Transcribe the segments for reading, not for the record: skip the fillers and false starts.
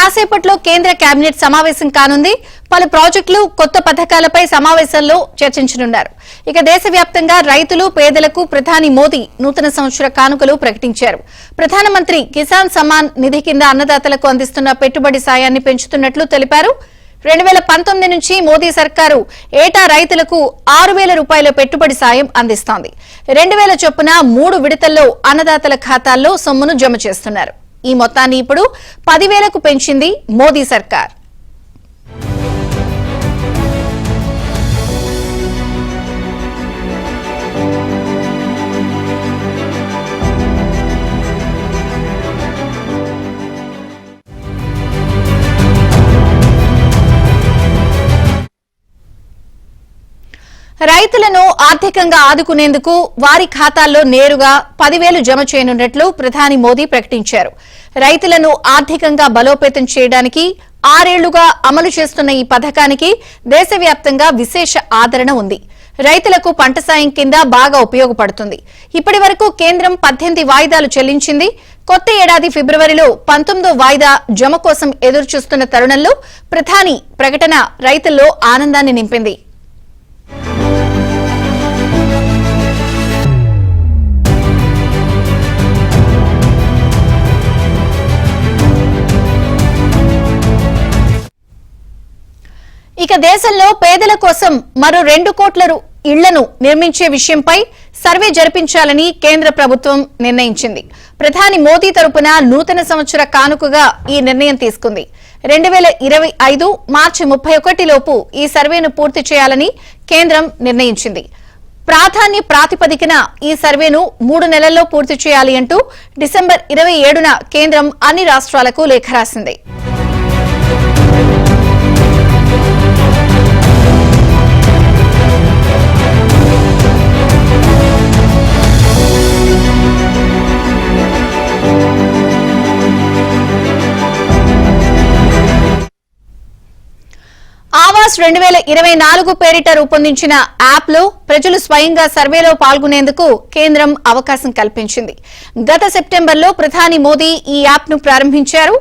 కాసేపట్లో కేంద్ర కేబినెట్ సమావేశం కానుంది. పలు ప్రాజెక్టులు, కొత్త పథకాలపై సమావేశంలో చర్చించనున్నారు. ఇక దేశవ్యాప్తంగా రైతులు, పేదలకు ప్రధాని మోదీ నూతన సంవత్సర కానుకలు ప్రకటించారు. ప్రధానమంత్రి కిసాన్ సమ్మాన్ నిధి కింద అన్నదాతలకు అందిస్తున్న పెట్టుబడి సాయాన్ని పెంచుతున్నట్లు తెలిపారు. 2019 నుంచి మోదీ సర్కారు ఏటా రైతులకు 6,000 రూపాయల పెట్టుబడి సాయం అందిస్తోంది. 2,000 చొప్పున 3 విడతల్లో అన్నదాతల ఖాతాల్లో సొమ్మును జమ చేస్తున్నారు. ఈ మొత్తాన్ని ఇప్పుడు 10,000కు పెంచింది మోదీ సర్కార్. రైతులను ఆర్థికంగా ఆదుకునేందుకు వారి ఖాతాల్లో నేరుగా 10,000 జమ చేయనున్నట్లు ప్రధాని మోదీ ప్రకటించారు. రైతులను ఆర్థికంగా బలోపేతం చేయడానికి 6 ఏళ్లుగా అమలు చేస్తున్న ఈ పథకానికి దేశవ్యాప్తంగా విశేష ఆదరణ ఉంది. రైతులకు పంట సాయం కింద బాగా ఉపయోగపడుతుంది. ఇప్పటి వరకు కేంద్రం 18 వాయిదాలు చెల్లించింది. కొత్త ఏడాది ఫిబ్రవరిలో 19వ వాయిదా జమ కోసం ఎదురుచూస్తున్న తరుణంలో ప్రధాని ప్రకటన రైతుల్లో ఆనందాన్ని నింపింది. ఇక దేశంలో పేదల కోసం మరో 2 కోట్ల ఇళ్లను నిర్మించే విషయంపై సర్వే జరిపించాలని కేంద్ర ప్రభుత్వం నిర్ణయించింది. ప్రధాని మోదీ తరపున నూతన సంవత్సర కానుకగా ఈ నిర్ణయం తీసుకుంది. 2025 మార్చి 31 లోపు ఈ సర్వేను పూర్తి చేయాలని కేంద్రం నిర్ణయించింది. ప్రాధాన్య ప్రాతిపదికన ఈ సర్వేను 3 నెలల్లో పూర్తి చేయాలి అంటూ డిసెంబర్ 27న కేంద్రం అన్ని రాష్ట్రాలకు లేఖ రాసింది. ఆవాస్ 2024 పేరిట రూపొందించిన యాప్లో ప్రజలు స్వయంగా సర్వేలో పాల్గొనేందుకు కేంద్రం అవకాశం కల్పించింది. గత సెప్టెంబర్లో ప్రధాని మోదీ ఈ యాప్ను ప్రారంభించారు.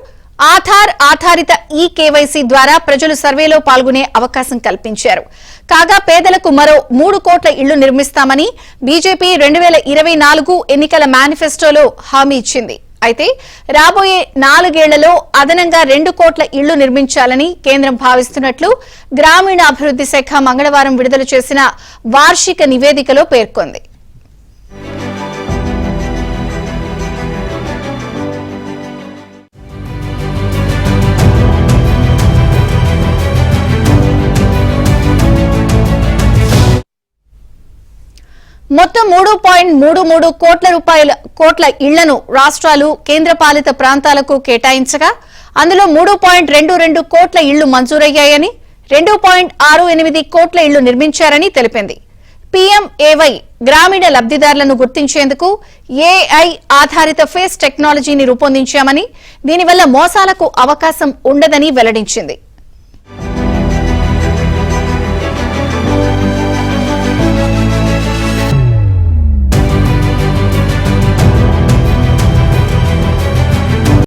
ఆధార్ ఆధారిత కేవైసీ ద్వారా ప్రజలు సర్వేలో పాల్గొనే అవకాశం కల్పించారు. కాగా పేదలకు మరో 3 కోట్ల ఇళ్లు నిర్మిస్తామని బీజేపీ 2024 ఎన్నికల మేనిఫెస్టోలో హామీ ఇచ్చింది. అయితే రాబోయే 4 ఏళ్లలో అదనంగా 2 కోట్ల ఇళ్లు నిర్మించాలని కేంద్రం భావిస్తున్నట్లు గ్రామీణాభివృద్ది శాఖ మంగళవారం విడుదల చేసిన వార్షిక నివేదికలో పేర్కొంది. మొత్తం 3.33 కోట్ల ఇళ్లను రాష్ట్రాలు, కేంద్రపాలిత ప్రాంతాలకు కేటాయించగా అందులో 3.22 కోట్ల ఇళ్లు మంజూరయ్యాయని, 2.68 కోట్ల ఇళ్లు నిర్మించారని తెలిపింది. పీఎంఏవై గ్రామీణ లబ్దిదారులను గుర్తించేందుకు ఏఐ ఆధారిత ఫేస్ టెక్నాలజీని రూపొందించామని, దీనివల్ల మోసాలకు అవకాశం ఉండదని వెల్లడించింది.